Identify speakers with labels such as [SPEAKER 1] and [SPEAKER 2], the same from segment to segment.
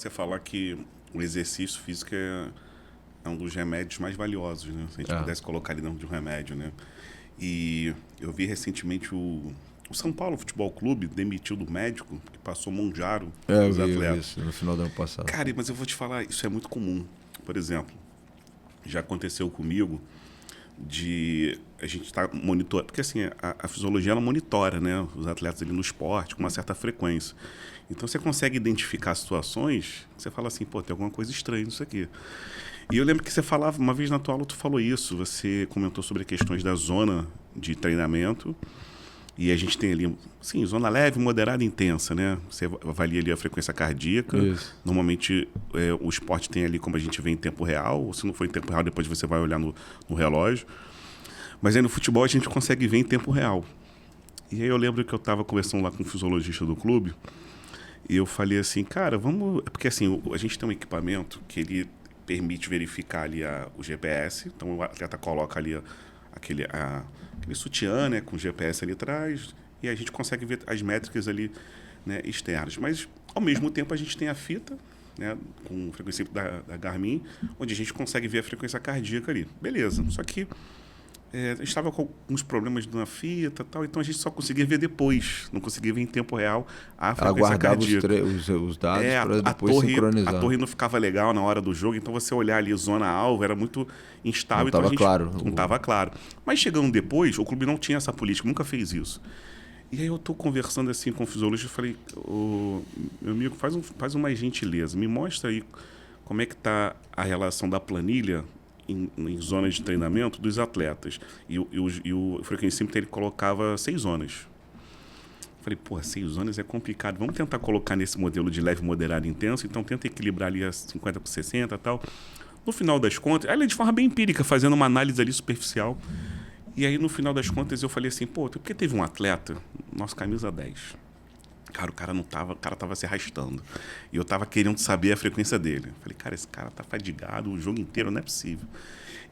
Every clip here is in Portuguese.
[SPEAKER 1] você falar que o exercício físico é um dos remédios mais valiosos, né? Se a gente pudesse colocar ele dentro de um remédio, né? E eu vi recentemente o São Paulo Futebol Clube demitiu do médico que passou Monjaro
[SPEAKER 2] Eu
[SPEAKER 1] nos
[SPEAKER 2] vi
[SPEAKER 1] atletas.
[SPEAKER 2] isso no final do ano passado.
[SPEAKER 1] Cara, mas eu vou te falar, isso é muito comum. Por exemplo, já aconteceu comigo de a gente estar monitorando, porque assim, a fisiologia ela monitora, né, os atletas ali no esporte com uma certa frequência. Então você consegue identificar situações que você fala assim, pô, tem alguma coisa estranha nisso aqui. E eu lembro que você falava, uma vez na tua aula tu falou isso, você comentou sobre questões da zona de treinamento. E a gente tem ali, sim, zona leve, moderada e intensa, né? Você avalia ali a frequência cardíaca.
[SPEAKER 2] Isso.
[SPEAKER 1] Normalmente o esporte tem ali como a gente vê em tempo real, ou se não for em tempo real, depois você vai olhar no relógio. Mas aí no futebol a gente consegue ver em tempo real. E aí eu lembro que eu estava conversando lá com o fisiologista do clube, e eu falei assim, cara, vamos... Porque assim, a gente tem um equipamento que ele permite verificar ali o GPS, então o atleta coloca ali aquele sutiã, né, com GPS ali atrás, e a gente consegue ver as métricas ali, né, externas. Mas, ao mesmo tempo, a gente tem a fita, né, com o frequência da Garmin, onde a gente consegue ver a frequência cardíaca ali. Beleza, só que a gente estava com alguns problemas na fita e tal, então a gente só conseguia ver depois, não conseguia ver em tempo real a frequência
[SPEAKER 2] Ela guardava
[SPEAKER 1] cardíaca.
[SPEAKER 2] os dados para depois sincronizar.
[SPEAKER 1] A torre não ficava legal na hora do jogo, então você olhar ali zona-alvo era muito instável.
[SPEAKER 2] Não
[SPEAKER 1] então
[SPEAKER 2] estava claro.
[SPEAKER 1] Não estava claro. Mas chegando depois, o clube não tinha essa política, nunca fez isso. E aí eu estou conversando assim com o fisiologista e falei, meu amigo, faz uma gentileza, me mostra aí como é que está a relação da planilha em zonas de treinamento dos atletas. E o frequencímetro ele colocava 6 zonas. Falei, pô, 6 zonas é complicado. Vamos tentar colocar nesse modelo de leve, moderado e intenso. Então tenta equilibrar ali a 50 com 60 e tal. No final das contas, ela de forma bem empírica, fazendo uma análise ali superficial. E aí no final das contas eu falei assim, pô, porque teve um atleta, nosso camisa 10. Cara, o cara tava se arrastando. E eu tava querendo saber a frequência dele. Falei, cara, esse cara tá fadigado o jogo inteiro, não é possível.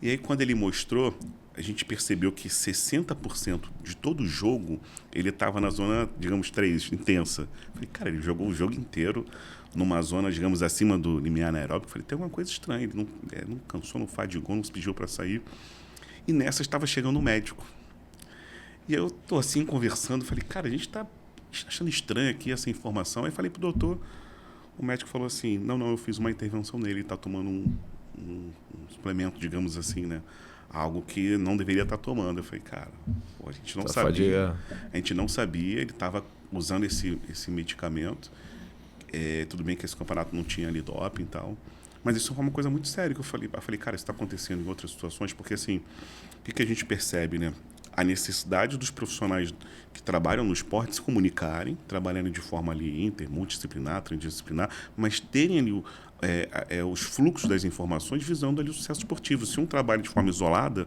[SPEAKER 1] E aí, quando ele mostrou, a gente percebeu que 60% de todo o jogo, ele tava na zona, digamos, 3, intensa. Falei, cara, ele jogou o jogo inteiro numa zona, digamos, acima do limiar anaeróbico. Falei, tem alguma coisa estranha. Ele não cansou, não fadigou, não se pediu para sair. E nessa estava chegando o médico. E eu tô assim, conversando, falei, cara, a gente tá achando estranho aqui essa informação. Aí falei pro doutor, o médico falou assim, não, eu fiz uma intervenção nele, ele está tomando um suplemento, digamos assim, né? Algo que não deveria estar tomando. Eu falei, cara, pô, a gente não sabia. A gente não sabia, ele estava usando esse medicamento. Tudo bem que esse campeonato não tinha ali doping e tal, mas isso foi uma coisa muito séria que eu falei, cara, isso está acontecendo em outras situações, porque assim, o que a gente percebe, né? A necessidade dos profissionais que trabalham no esporte se comunicarem, trabalhando de forma ali multidisciplinar, transdisciplinar, mas terem ali os fluxos das informações visando ali o sucesso esportivo. Se um trabalha de forma isolada,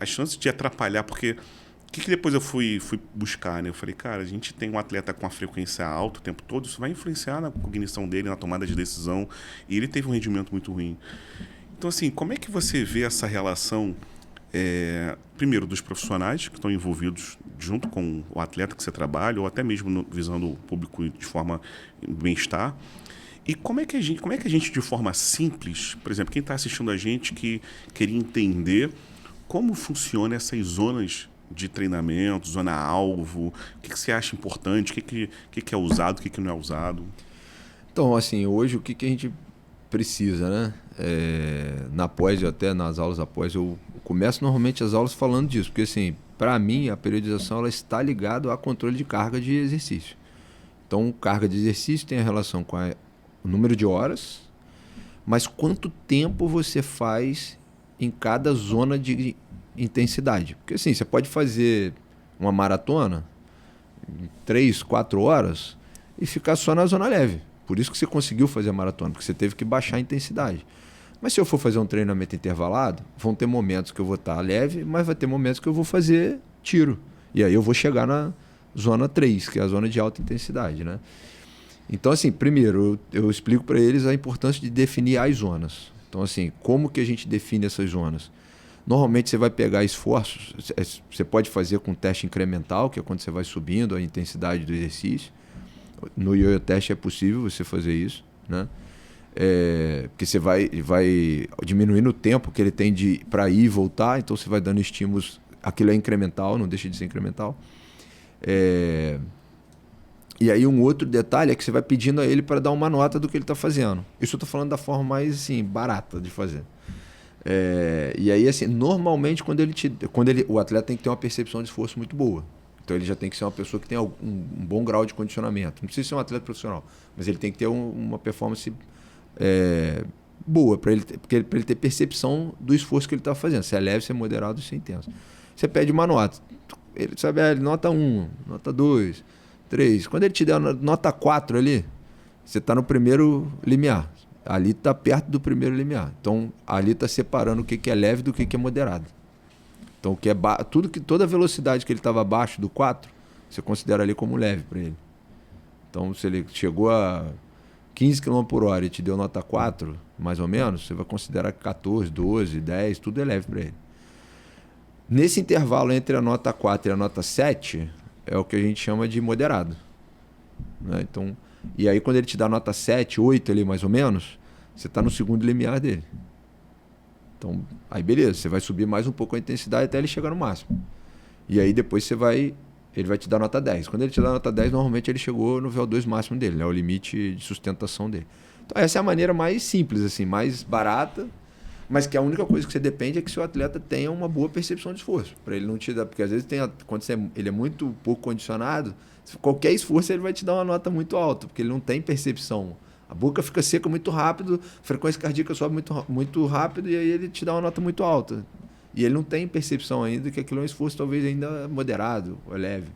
[SPEAKER 1] a chance de atrapalhar, porque o que depois eu fui buscar, né? Eu falei, cara, a gente tem um atleta com a frequência alta o tempo todo, isso vai influenciar na cognição dele, na tomada de decisão, e ele teve um rendimento muito ruim. Então, assim, como é que você vê essa relação, primeiro, dos profissionais que estão envolvidos junto com o atleta que você trabalha, ou até mesmo visando o público de forma bem-estar, e como é que a gente, de forma simples, por exemplo, quem está assistindo a gente que queria entender como funciona essas zonas de treinamento, zona-alvo, o que você acha importante, o que é usado, o que não é usado?
[SPEAKER 2] Então, assim, hoje o que a gente precisa, né? Na pós, até nas aulas após, eu começo normalmente as aulas falando disso, porque assim, para mim a periodização ela está ligada a controle de carga de exercício. Então, carga de exercício tem a relação com o número de horas, mas quanto tempo você faz em cada zona de intensidade. Porque assim, você pode fazer uma maratona em 3, 4 horas e ficar só na zona leve. Por isso que você conseguiu fazer a maratona, porque você teve que baixar a intensidade. Mas se eu for fazer um treinamento intervalado, vão ter momentos que eu vou estar leve, mas vai ter momentos que eu vou fazer tiro. E aí eu vou chegar na zona 3, que é a zona de alta intensidade, né? Então, assim, primeiro, eu explico para eles a importância de definir as zonas. Então, assim, como que a gente define essas zonas? Normalmente você vai pegar esforços, você pode fazer com teste incremental, que é quando você vai subindo a intensidade do exercício. No yo-yo teste é possível você fazer isso, né? Porque você vai diminuindo o tempo que ele tem para ir e voltar, então você vai dando estímulos. Aquilo é incremental, não deixa de ser incremental. E aí um outro detalhe é que você vai pedindo a ele para dar uma nota do que ele está fazendo. Isso eu estou falando da forma mais assim, barata de fazer. E aí, assim, normalmente o atleta tem que ter uma percepção de esforço muito boa. Então ele já tem que ser uma pessoa que tem um bom grau de condicionamento. Não precisa ser um atleta profissional, mas ele tem que ter uma performance boa, para ele ter percepção do esforço que ele está fazendo. Se é leve, se é moderado, se é intenso. Você pede uma nota. Ele sabe, nota 1, nota 2, 3. Quando ele te der nota 4 ali, você está no primeiro limiar. Ali está perto do primeiro limiar. Então, ali está separando o que é leve do que é moderado. Então, o que é toda velocidade que ele estava abaixo do 4, você considera ali como leve para ele. Então, se ele chegou a 15 km por hora e te deu nota 4, mais ou menos, você vai considerar que 14, 12, 10, tudo é leve para ele. Nesse intervalo entre a nota 4 e a nota 7, é o que a gente chama de moderado. Né? Então, e aí, quando ele te dá nota 7, 8 ali mais ou menos, você está no segundo limiar dele. Então, aí beleza, você vai subir mais um pouco a intensidade até ele chegar no máximo. E aí depois ele vai te dar nota 10. Quando ele te dá nota 10, normalmente ele chegou no VO2 máximo dele, né? O limite de sustentação dele. Então essa é a maneira mais simples, assim, mais barata, mas que a única coisa que você depende é que seu atleta tenha uma boa percepção de esforço. Para ele não te dar, porque às vezes quando ele é muito pouco condicionado, qualquer esforço ele vai te dar uma nota muito alta, porque ele não tem percepção. A boca fica seca muito rápido, a frequência cardíaca sobe muito, muito rápido e aí ele te dá uma nota muito alta. E ele não tem percepção ainda que aquilo é um esforço talvez ainda moderado ou leve.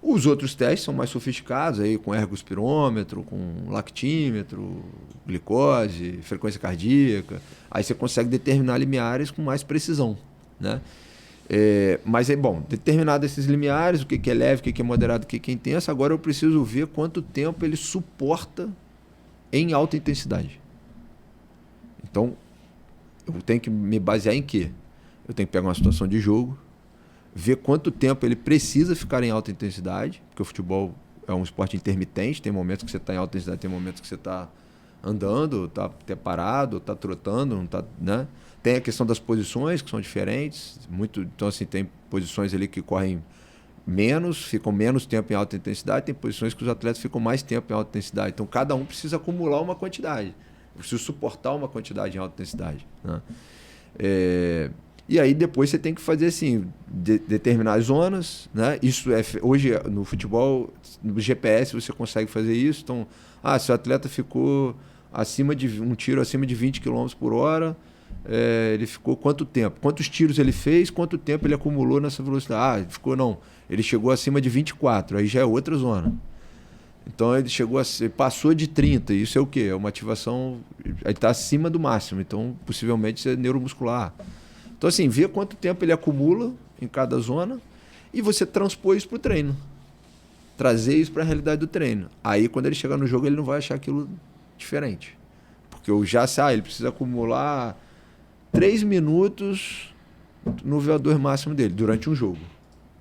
[SPEAKER 2] Os outros testes são mais sofisticados, aí, com ergospirômetro, com lactímetro, glicose, frequência cardíaca. Aí você consegue determinar limiares com mais precisão. Né? Mas é bom, determinado esses limiares, o que é leve, o que é moderado, o que é intenso, agora eu preciso ver quanto tempo ele suporta em alta intensidade. Então, eu tenho que me basear em quê? Eu tenho que pegar uma situação de jogo, ver quanto tempo ele precisa ficar em alta intensidade, porque o futebol é um esporte intermitente, tem momentos que você está em alta intensidade, tem momentos que você está andando, está até parado, está trotando, não está, né? Tem a questão das posições, que são diferentes. Então, assim, tem posições ali que correm menos, ficam menos tempo em alta intensidade, tem posições que os atletas ficam mais tempo em alta intensidade. Então, cada um precisa acumular uma quantidade. Eu preciso suportar uma quantidade em alta intensidade. Né? E aí, depois, você tem que fazer, assim, determinar as zonas. Né? Isso hoje, no futebol, no GPS, você consegue fazer isso. Então, se o atleta ficou um tiro acima de 20 km por hora, ele ficou quanto tempo? Quantos tiros ele fez? Quanto tempo ele acumulou nessa velocidade? Ele chegou acima de 24, aí já é outra zona. Então ele passou de 30, isso é o quê? É uma ativação, aí está acima do máximo, então possivelmente isso é neuromuscular. Então assim, vê quanto tempo ele acumula em cada zona e você transpor isso para o treino. Trazer isso para a realidade do treino. Aí quando ele chegar no jogo ele não vai achar aquilo diferente. Porque ele precisa acumular 3 minutos no VO2 máximo dele, durante um jogo.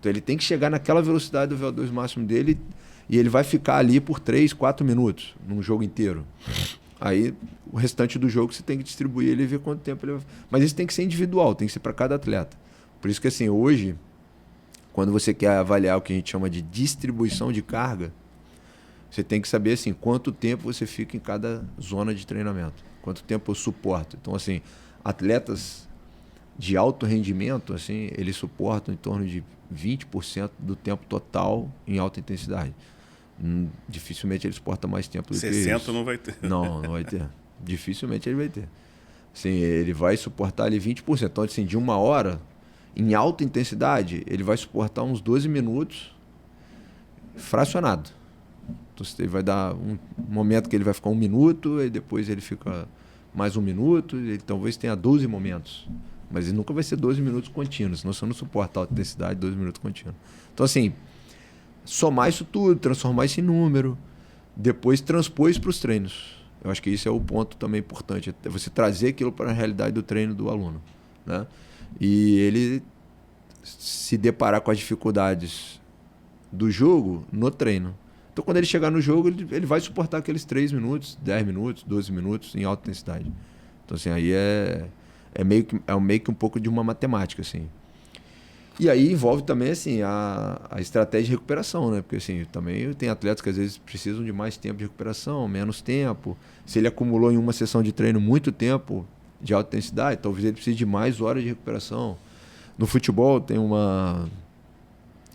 [SPEAKER 2] Então ele tem que chegar naquela velocidade do VO2 máximo dele e ele vai ficar ali por 3, 4 minutos num jogo inteiro. Aí o restante do jogo você tem que distribuir ele e ver quanto tempo ele vai... Mas isso tem que ser individual, tem que ser para cada atleta. Por isso que assim, hoje, quando você quer avaliar o que a gente chama de distribuição de carga, você tem que saber assim, quanto tempo você fica em cada zona de treinamento. Quanto tempo eu suporto. Então assim, atletas de alto rendimento, assim, eles suportam em torno de 20% do tempo total em alta intensidade. Dificilmente ele suporta mais tempo do que isso.
[SPEAKER 1] 60 não vai ter.
[SPEAKER 2] Não vai ter. Dificilmente ele vai ter. Assim, ele vai suportar ali 20%. Então, assim, de 1 hora, em alta intensidade, ele vai suportar uns 12 minutos fracionado. Então, ele vai dar um momento que ele vai ficar 1 minuto, e depois ele fica mais 1 minuto, ele talvez tenha 12 momentos. Mas ele nunca vai ser 12 minutos contínuos, senão você não suporta alta intensidade 12 minutos contínuos. Então, assim, somar isso tudo, transformar isso em número, depois transpor isso para os treinos. Eu acho que isso é o ponto também importante, é você trazer aquilo para a realidade do treino do aluno. Né? E ele se deparar com as dificuldades do jogo no treino. Então, quando ele chegar no jogo, ele vai suportar aqueles 3 minutos, 10 minutos, 12 minutos em alta intensidade. Então, assim, aí é meio que um pouco de uma matemática, assim. E aí envolve também, assim, a estratégia de recuperação, né? Porque, assim, também tem atletas que às vezes precisam de mais tempo de recuperação, menos tempo. Se ele acumulou em uma sessão de treino muito tempo de alta intensidade, talvez ele precise de mais horas de recuperação. No futebol tem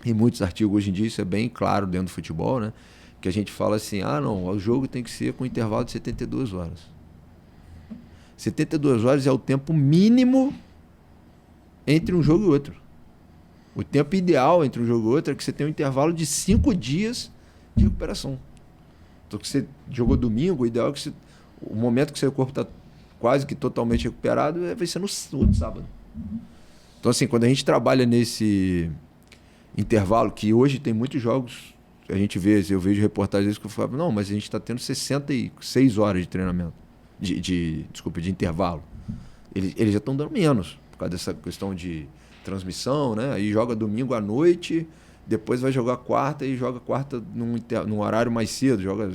[SPEAKER 2] em muitos artigos hoje em dia, isso é bem claro dentro do futebol, né? Que a gente fala assim, não, o jogo tem que ser com intervalo de 72 horas. 72 horas é o tempo mínimo entre um jogo e outro. O tempo ideal entre um jogo e outro é que você tenha um intervalo de 5 dias de recuperação. Então, que você jogou domingo, o ideal é que o momento que seu corpo está quase que totalmente recuperado vai ser no outro sábado. Então, assim, quando a gente trabalha nesse intervalo, que hoje tem muitos jogos, eu vejo reportagens que eu falo, não, mas a gente está tendo 66 horas de treinamento, de intervalo. Eles já estão dando menos, por causa dessa questão de transmissão, né? Aí joga domingo à noite, depois vai jogar quarta e joga quarta num horário mais cedo, joga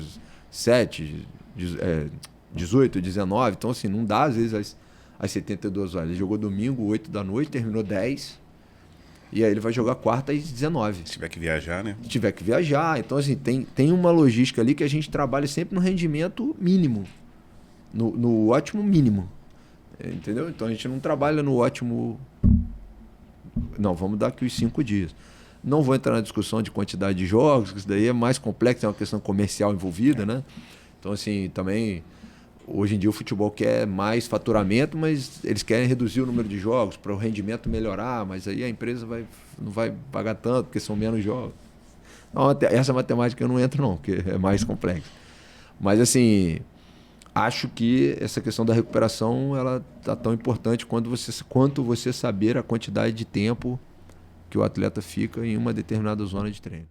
[SPEAKER 2] 7, 18, 19. Então, assim, não dá às vezes às 72 horas. Ele jogou domingo, 8 da noite, terminou 10. E aí ele vai jogar quarta às 19.
[SPEAKER 1] Se tiver que viajar, né?
[SPEAKER 2] Se tiver que viajar. Então, assim, tem uma logística ali que a gente trabalha sempre no rendimento mínimo. No ótimo mínimo. Entendeu? Então, a gente não trabalha no ótimo... Não, vamos dar aqui os 5 dias. Não vou entrar na discussão de quantidade de jogos, que isso daí é mais complexo, é uma questão comercial envolvida, né? Então, assim, também... Hoje em dia o futebol quer mais faturamento, mas eles querem reduzir o número de jogos para o rendimento melhorar, mas aí a empresa não vai pagar tanto, porque são menos jogos. Não, essa matemática eu não entro não, porque é mais complexo. Mas assim, acho que essa questão da recuperação ela tá tão importante quanto você saber a quantidade de tempo que o atleta fica em uma determinada zona de treino.